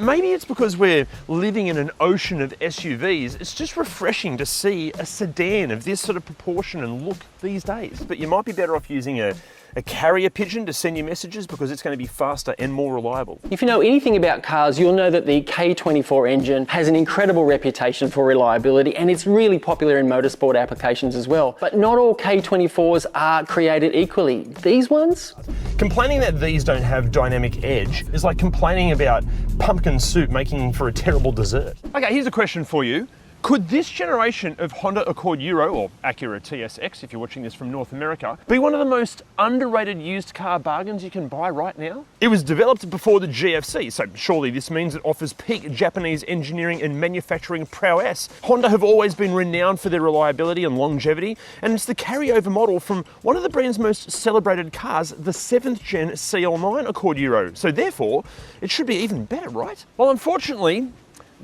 Maybe it's because we're living in an ocean of SUVs. It's just refreshing to see a sedan of this sort of proportion and look these days. But you might be better off using a carrier pigeon to send you messages because it's going to be faster and more reliable. If you know anything about cars, you'll know that the K24 engine has an incredible reputation for reliability, and it's really popular in motorsport applications as well. But not all K24s are created equally. These ones? Complaining that these don't have dynamic edge is like complaining about pumpkin soup making for a terrible dessert. Okay, here's a question for you. Could this generation of Honda Accord Euro, or Acura TSX if you're watching this from North America, be one of the most underrated used car bargains you can buy right now? It was developed before the GFC, so surely this means it offers peak Japanese engineering and manufacturing prowess. Honda have always been renowned for their reliability and longevity, and it's the carryover model from one of the brand's most celebrated cars, the 7th gen CL9 Accord Euro. So therefore, it should be even better, right? Well, unfortunately,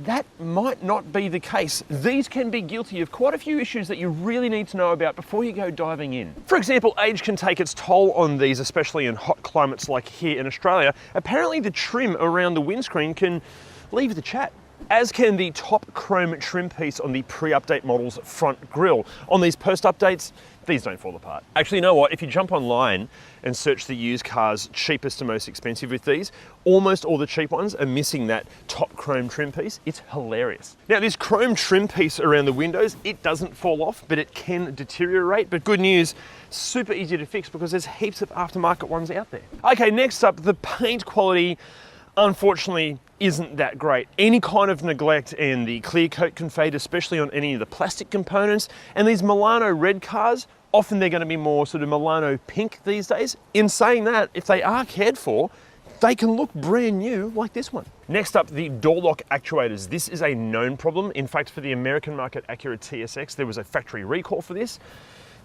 that might not be the case. These can be guilty of quite a few issues that you really need to know about before you go diving in. For example, age can take its toll on these, especially in hot climates like here in Australia. Apparently the trim around the windscreen can leave the chat, as can the top chrome trim piece on the pre-update model's front grille. On these post-updates, these don't fall apart. Actually, you know what? If you jump online and search the used cars cheapest to most expensive with these, almost all the cheap ones are missing that top chrome trim piece. It's hilarious. Now, this chrome trim piece around the windows, it doesn't fall off, but it can deteriorate. But good news, super easy to fix because there's heaps of aftermarket ones out there. Okay, next up, the paint quality, unfortunately, isn't that great. Any kind of neglect and the clear coat can fade, especially on any of the plastic components. And these Milano red cars, often they're going to be more sort of Milano pink these days. In saying that, if they are cared for, they can look brand new like this one. Next up, the door lock actuators. This is a known problem. In fact, for the American market Acura TSX, there was a factory recall for this.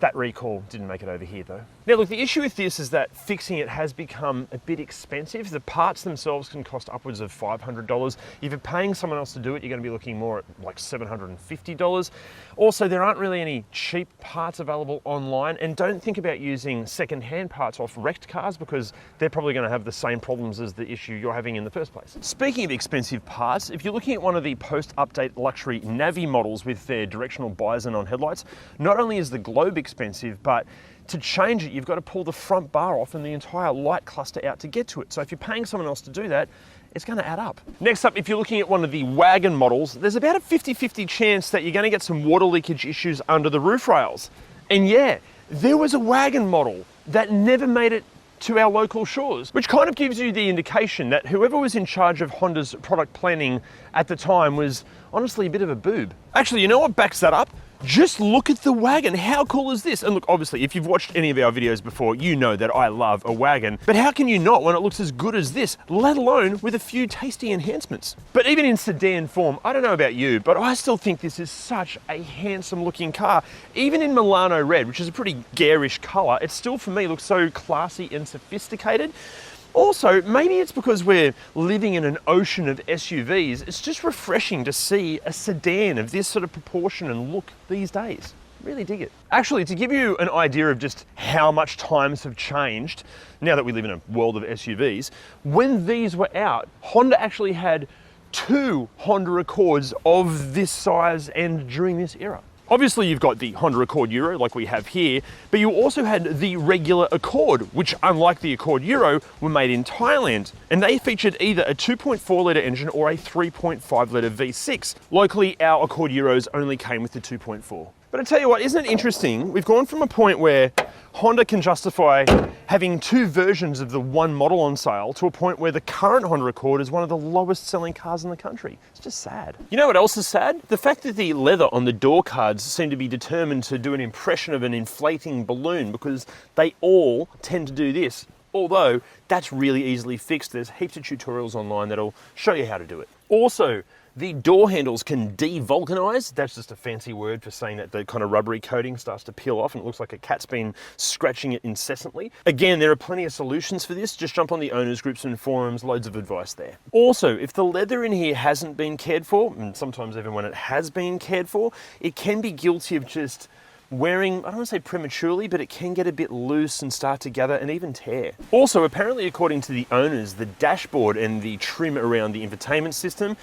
That recall didn't make it over here though. Now look, the issue with this is that fixing it has become a bit expensive. The parts themselves can cost upwards of $500. If you're paying someone else to do it, you're going to be looking more at like $750. Also, there aren't really any cheap parts available online, and don't think about using second-hand parts off wrecked cars because they're probably going to have the same problems as the issue you're having in the first place. Speaking of expensive parts, if you're looking at one of the post-update luxury Navi models with their directional bison on headlights, not only is the globe expensive, but to change it, you've got to pull the front bar off and the entire light cluster out to get to it. So if you're paying someone else to do that, it's going to add up. Next up, if you're looking at one of the wagon models, there's about a 50-50 chance that you're going to get some water leakage issues under the roof rails. And yeah, there was a wagon model that never made it to our local shores, which kind of gives you the indication that whoever was in charge of Honda's product planning at the time was honestly a bit of a boob. Actually, you know what backs that up? Just look at the wagon. How cool is this? And look, obviously, if you've watched any of our videos before, you know that I love a wagon. But how can you not when it looks as good as this, let alone with a few tasty enhancements? But even in sedan form, I don't know about you, but I still think this is such a handsome looking car. Even in Milano red, which is a pretty garish color, it still for me looks so classy and sophisticated. Also, maybe it's because we're living in an ocean of SUVs, it's just refreshing to see a sedan of this sort of proportion and look these days. Really dig it. Actually, to give you an idea of just how much times have changed, now that we live in a world of SUVs, when these were out, Honda actually had 2 Honda Accords of this size and during this era. Obviously, you've got the Honda Accord Euro like we have here, but you also had the regular Accord, which unlike the Accord Euro, were made in Thailand. And they featured either a 2.4 litre engine or a 3.5 litre V6. Locally, our Accord Euros only came with the 2.4. But I tell you what, isn't it interesting? We've gone from a point where Honda can justify having 2 versions of the one model on sale to a point where the current Honda Accord is one of the lowest selling cars in the country. It's just sad. You know what else is sad? The fact that the leather on the door cards seem to be determined to do an impression of an inflating balloon, because they all tend to do this. Although that's really easily fixed. There's heaps of tutorials online that'll show you how to do it. Also, the door handles can de-vulcanize. That's just a fancy word for saying that the kind of rubbery coating starts to peel off and it looks like a cat's been scratching it incessantly. Again, there are plenty of solutions for this. Just jump on the owners groups and forums, loads of advice there. Also, if the leather in here hasn't been cared for, and sometimes even when it has been cared for, it can be guilty of just wearing, I don't want to say prematurely, but it can get a bit loose and start to gather and even tear. Also, apparently according to the owners, the dashboard and the trim around the infotainment system,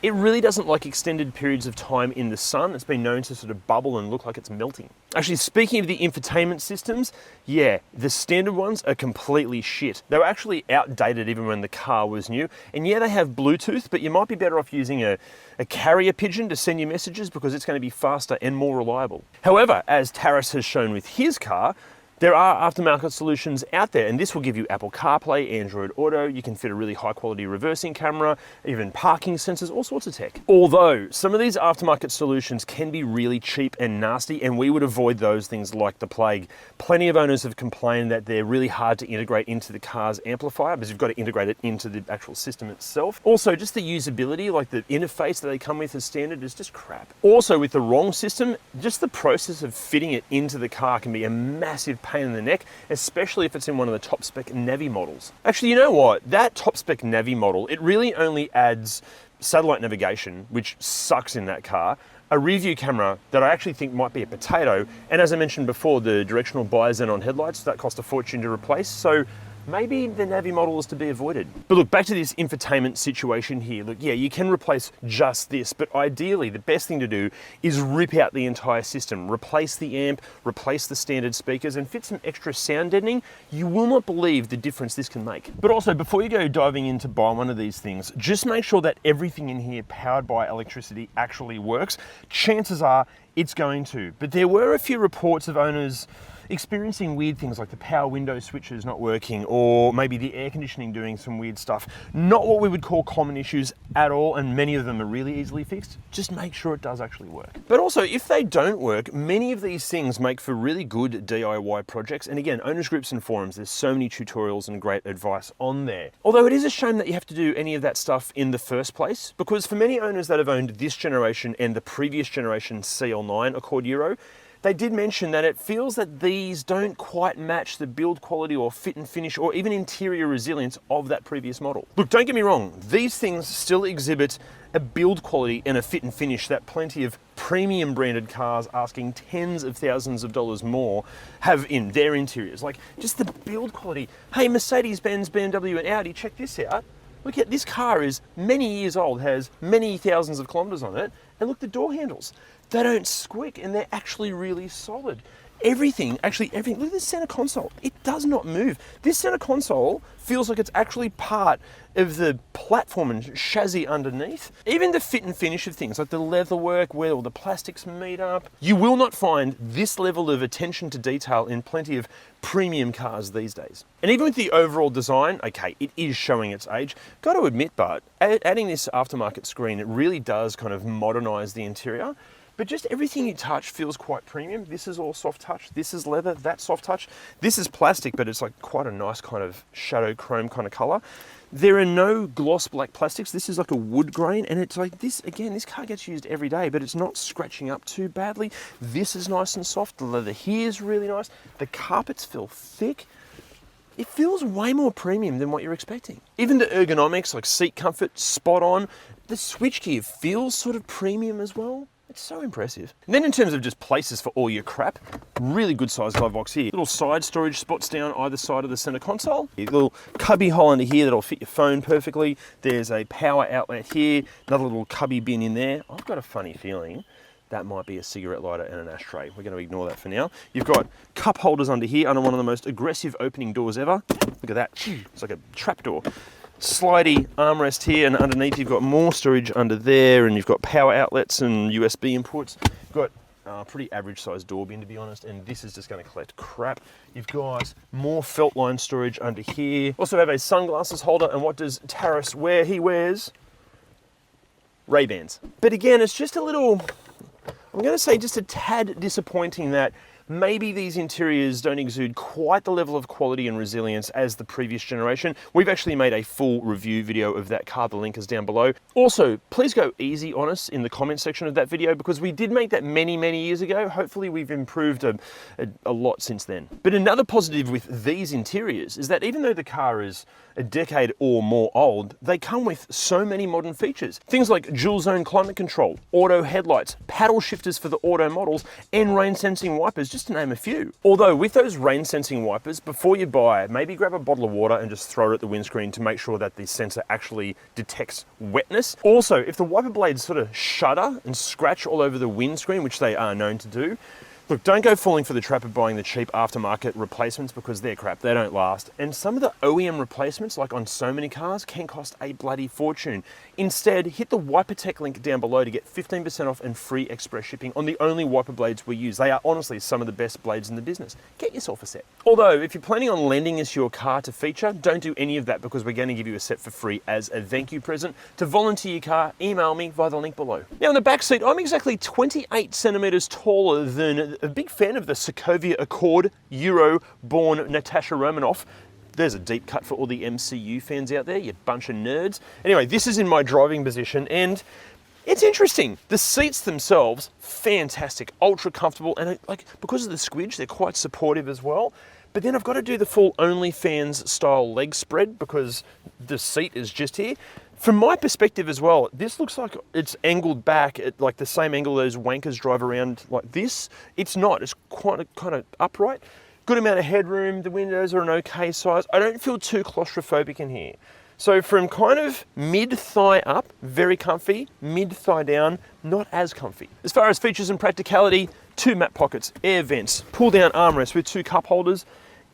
it really doesn't like extended periods of time in the sun. It's been known to sort of bubble and look like it's melting. Actually, speaking of the infotainment systems, yeah, the standard ones are completely shit. They were actually outdated even when the car was new. And yeah, they have Bluetooth, but you might be better off using a carrier pigeon to send you messages because it's going to be faster and more reliable. However, as Taras has shown with his car, there are aftermarket solutions out there, and this will give you Apple CarPlay, Android Auto, you can fit a really high quality reversing camera, even parking sensors, all sorts of tech. Although, some of these aftermarket solutions can be really cheap and nasty, and we would avoid those things like the plague. Plenty of owners have complained that they're really hard to integrate into the car's amplifier, because you've got to integrate it into the actual system itself. Also, just the usability, like the interface that they come with as standard is just crap. Also, with the wrong system, just the process of fitting it into the car can be a massive pain in the neck, especially if it's in one of the top spec Navi models. Actually, you know what? That top spec Navi model, it really only adds satellite navigation, which sucks in that car, a rear-view camera that I actually think might be a potato, and as I mentioned before, the directional bi-xenon headlights, that cost a fortune to replace, so maybe the Navi model is to be avoided. But look, back to this infotainment situation here. Look, yeah, you can replace just this, but ideally the best thing to do is rip out the entire system, replace the amp, replace the standard speakers, and fit some extra sound deadening. You will not believe the difference this can make. But also, before you go diving in to buy one of these things, just make sure that everything in here powered by electricity actually works. Chances are it's going to, but there were a few reports of owners experiencing weird things like the power window switches not working, or maybe the air conditioning doing some weird stuff. Not what we would call common issues at all, and many of them are really easily fixed. Just make sure it does actually work. But also, if they don't work, many of these things make for really good DIY projects. And again, owners groups and forums, there's so many tutorials and great advice on there. Although it is a shame that you have to do any of that stuff in the first place, because for many owners that have owned this generation and the previous generation CL9 Accord Euro, they did mention that it feels that these don't quite match the build quality or fit and finish or even interior resilience of that previous model. Look, don't get me wrong, these things still exhibit a build quality and a fit and finish that plenty of premium branded cars asking tens of thousands of dollars more have in their interiors. Like, just the build quality. Hey, Mercedes-Benz, BMW and Audi, check this out. Look at this car is many years old, has many thousands of kilometers on it, and look, the door handles. They don't squeak and they're actually really solid. Everything, look at this center console. It does not move. This center console feels like it's actually part of the platform and chassis underneath. Even the fit and finish of things, like the leather work, where all the plastics meet up. You will not find this level of attention to detail in plenty of premium cars these days. And even with the overall design, okay, it is showing its age. Got to admit, but adding this aftermarket screen, it really does kind of modernize the interior. But just everything you touch feels quite premium. This is all soft touch. This is leather, that's soft touch. This is plastic, but it's like quite a nice kind of shadow chrome kind of color. There are no gloss black plastics. This is like a wood grain, and it's like this, again, this car gets used every day, but it's not scratching up too badly. This is nice and soft. The leather here is really nice. The carpets feel thick. It feels way more premium than what you're expecting. Even the ergonomics, like seat comfort, spot on. The switchgear feels sort of premium as well. It's so impressive. And then in terms of just places for all your crap, really good sized glove box here. Little side storage spots down either side of the center console. A little cubby hole under here that'll fit your phone perfectly. There's a power outlet here, another little cubby bin in there. I've got a funny feeling that might be a cigarette lighter and an ashtray. We're going to ignore that for now. You've got cup holders under here, under one of the most aggressive opening doors ever. Look at that, it's like a trap door. Slidey armrest here, and underneath you've got more storage under there, and you've got power outlets and USB inputs. You've got a pretty average sized door bin, to be honest, and this is just going to collect crap. You've got more felt line storage under here. Also have a sunglasses holder, and what does Taras wear? He wears Ray-Bans. But again, it's just a little, I'm going to say just a tad disappointing that maybe these interiors don't exude quite the level of quality and resilience as the previous generation. We've actually made a full review video of that car. The link is down below. Also, please go easy on us in the comment section of that video because we did make that many years ago. Hopefully we've improved a lot since then. But another positive with these interiors is that even though the car is a decade or more old, they come with so many modern features. Things like dual zone climate control, auto headlights, paddle shifters for the auto models, and rain sensing wipers, just to name a few. Although with those rain sensing wipers, before you buy, maybe grab a bottle of water and just throw it at the windscreen to make sure that the sensor actually detects wetness. Also, if the wiper blades sort of shudder and scratch all over the windscreen, which they are known to do, look, don't go falling for the trap of buying the cheap aftermarket replacements because they're crap, they don't last. And some of the OEM replacements, like on so many cars, can cost a bloody fortune. Instead, hit the Wipertech link down below to get 15% off and free express shipping on the only wiper blades we use. They are honestly some of the best blades in the business. Get yourself a set. Although, if you're planning on lending us your car to feature, don't do any of that because we're going to give you a set for free as a thank you present. To volunteer your car, email me via the link below. Now in the back seat, I'm exactly 28 centimeters taller than a big fan of the Sokovia Accord Euro-born Natasha Romanoff. There's a deep cut for all the MCU fans out there, you bunch of nerds. Anyway, this is in my driving position and it's interesting. The seats themselves, fantastic, ultra comfortable, and like because of the squidge, they're quite supportive as well. But then I've got to do the full OnlyFans style leg spread because the seat is just here. From my perspective as well, this looks like it's angled back at like the same angle those wankers drive around like this. It's not, it's quite kind of upright. Good amount of headroom, the windows are an okay size. I don't feel too claustrophobic in here. So from kind of mid-thigh up, very comfy, mid-thigh down, not as comfy. As far as features and practicality, 2 map pockets, air vents, pull-down armrests with 2 cup holders.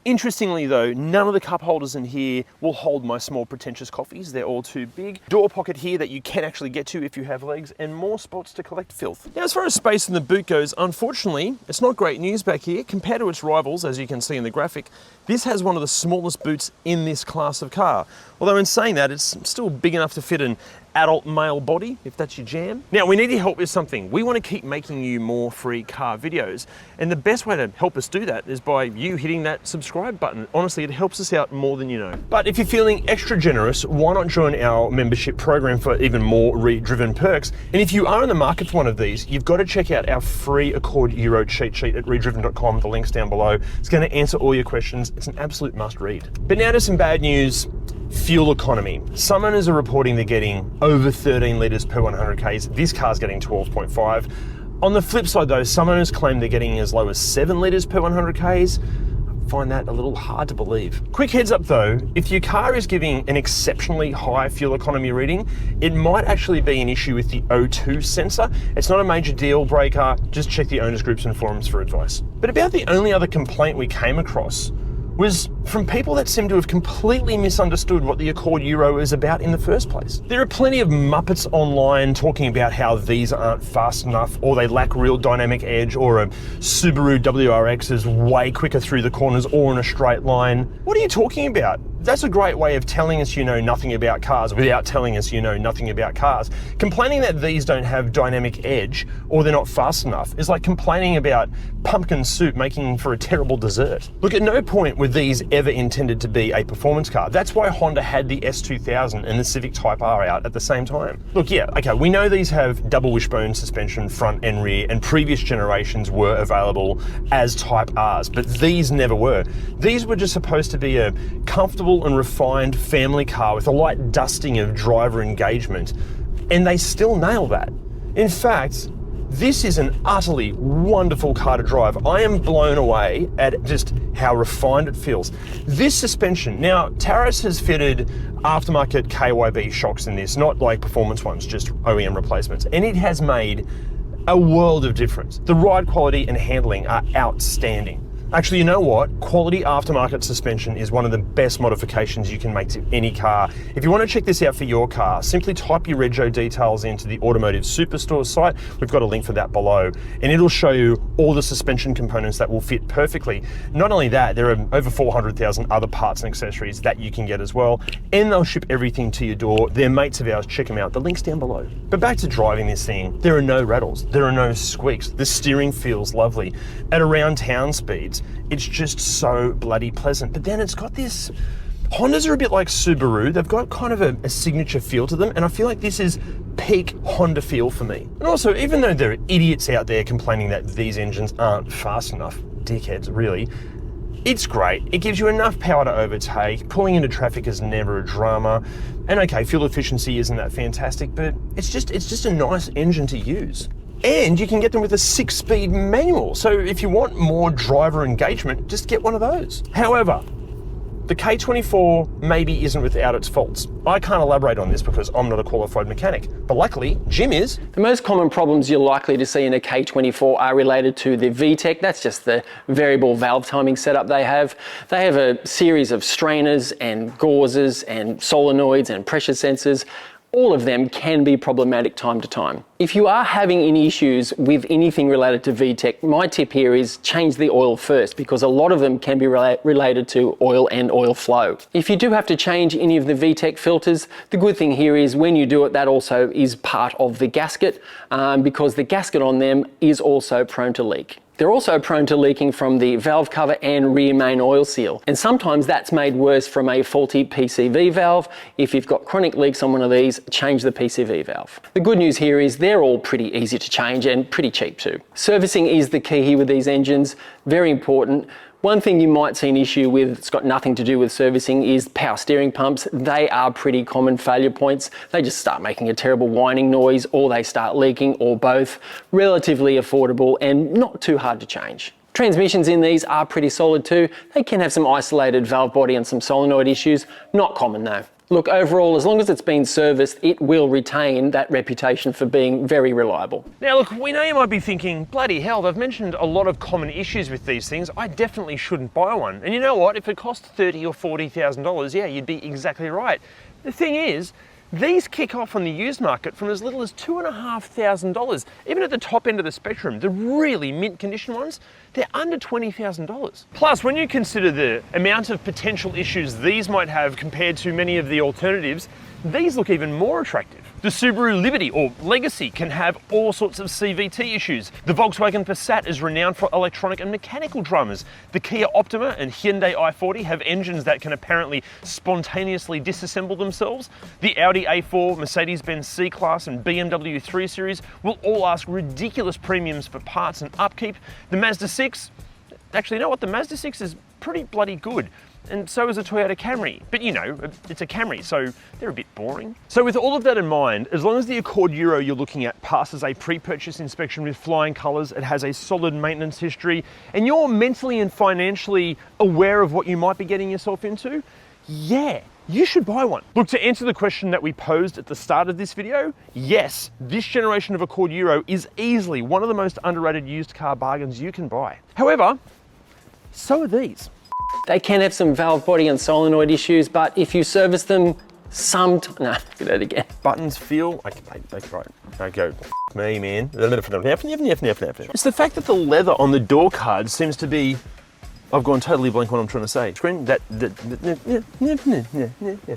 Interestingly though, none of the cup holders in here will hold my small pretentious coffees. They're all too big. Door pocket here that you can actually get to if you have legs, and more spots to collect filth. Now as far as space in the boot goes, unfortunately, it's not great news back here. Compared to its rivals, as you can see in the graphic, this has one of the smallest boots in this class of car. Although in saying that, it's still big enough to fit an adult male body, if that's your jam. Now, we need your help with something. We want to keep making you more free car videos, and the best way to help us do that is by you hitting that subscribe button. Honestly, it helps us out more than you know. But if you're feeling extra generous, why not join our membership program for even more ReDriven perks? And if you are in the market for one of these, you've got to check out our free Accord Euro cheat sheet at redriven.com. The link's down below. It's going to answer all your questions. It's an absolute must read. But now to some bad news. Fuel economy. Some owners are reporting they're getting over 13 litres per 100 Ks. This car's getting 12.5. On the flip side though, some owners claim they're getting as low as 7 litres per 100 Ks. I find that a little hard to believe. Quick heads up though, if your car is giving an exceptionally high fuel economy reading, it might actually be an issue with the O2 sensor. It's not a major deal breaker, just check the owners groups and forums for advice. But about the only other complaint we came across was from people that seem to have completely misunderstood what the Accord Euro is about in the first place. There are plenty of Muppets online talking about how these aren't fast enough, or they lack real dynamic edge, or a Subaru WRX is way quicker through the corners or in a straight line. What are you talking about? That's a great way of telling us you know nothing about cars without telling us you know nothing about cars. Complaining that these don't have dynamic edge or they're not fast enough is like complaining about pumpkin soup making for a terrible dessert. Look, at no point were these ever intended to be a performance car. That's why Honda had the S2000 and the Civic Type R out at the same time. Look, yeah, okay, we know these have double wishbone suspension front and rear, and previous generations were available as Type Rs, but these never were. These were just supposed to be a comfortable and refined family car with a light dusting of driver engagement, and they still nail that. In fact, this is an utterly wonderful car to drive. I am blown away at just how refined it feels. This suspension, now Taurus has fitted aftermarket KYB shocks in this, not like performance ones, just OEM replacements, and it has made a world of difference. The ride quality and handling are outstanding. Actually, you know what? Quality aftermarket suspension is one of the best modifications you can make to any car. If you want to check this out for your car, simply type your rego details into the Automotive Superstore site. We've got a link for that below, and it'll show you all the suspension components that will fit perfectly. Not only that, there are over 400,000 other parts and accessories that you can get as well, and they'll ship everything to your door. They're mates of ours, check them out. The link's down below. But back to driving this thing, there are no rattles, there are no squeaks. The steering feels lovely. At around town speeds, it's just so bloody pleasant. But then it's got this, Hondas are a bit like Subaru. They've got kind of a signature feel to them, and I feel like this is peak Honda feel for me. And also, even though there are idiots out there complaining that these engines aren't fast enough, dickheads, really, it's great. It gives you enough power to overtake. Pulling into traffic is never a drama. And okay, fuel efficiency isn't that fantastic, but it's just a nice engine to use. And you can get them with a 6-speed manual. So if you want more driver engagement, just get one of those. However, the K24 maybe isn't without its faults. I can't elaborate on this because I'm not a qualified mechanic, but luckily Jim is. The most common problems you're likely to see in a K24 are related to the VTEC. That's just the variable valve timing setup they have. They have a series of strainers and gauzes and solenoids and pressure sensors. All of them can be problematic time to time. If you are having any issues with anything related to VTEC, my tip here is change the oil first, because a lot of them can be related to oil and oil flow. If you do have to change any of the VTEC filters, the good thing here is when you do it, that also is part of the gasket, because the gasket on them is also prone to leak. They're also prone to leaking from the valve cover and rear main oil seal. And sometimes that's made worse from a faulty PCV valve. If you've got chronic leaks on one of these, change the PCV valve. The good news here is they're all pretty easy to change and pretty cheap too. Servicing is the key here with these engines, very important. One thing you might see an issue with, it's got nothing to do with servicing, is power steering pumps. They are pretty common failure points. They just start making a terrible whining noise, or they start leaking, or both. Relatively affordable and not too hard to change. Transmissions in these are pretty solid too. They can have some isolated valve body and some solenoid issues. Not common though. Look, overall, as long as it's been serviced, it will retain that reputation for being very reliable. Now look, we know you might be thinking, bloody hell, they've mentioned a lot of common issues with these things. I definitely shouldn't buy one. And you know what? If it cost $30,000 or $40,000, yeah, you'd be exactly right. The thing is, these kick off on the used market from as little as $2,500. Even at the top end of the spectrum, the really mint condition ones, they're under $20,000. Plus, when you consider the amount of potential issues these might have compared to many of the alternatives, these look even more attractive. The Subaru Liberty or Legacy can have all sorts of CVT issues. The Volkswagen Passat is renowned for electronic and mechanical dramas. The Kia Optima and Hyundai i40 have engines that can apparently spontaneously disassemble themselves. The Audi A4, Mercedes-Benz C-Class and BMW 3 Series will all ask ridiculous premiums for parts and upkeep. The Mazda 6, actually, you know what? The Mazda 6 is pretty bloody good. And so is a Toyota Camry. But you know, it's a Camry, so they're a bit boring. So with all of that in mind, as long as the Accord Euro you're looking at passes a pre-purchase inspection with flying colours, it has a solid maintenance history, and you're mentally and financially aware of what you might be getting yourself into, yeah, you should buy one. Look, to answer the question that we posed at the start of this video, yes, this generation of Accord Euro is easily one of the most underrated used car bargains you can buy. However, so are these. They can have some valve body and solenoid issues, but if you service them no, do that again. Buttons feel, that's right. I go, me, man. It's the fact that the leather on the door card seems to be, I've gone totally blank what I'm trying to say. Screen,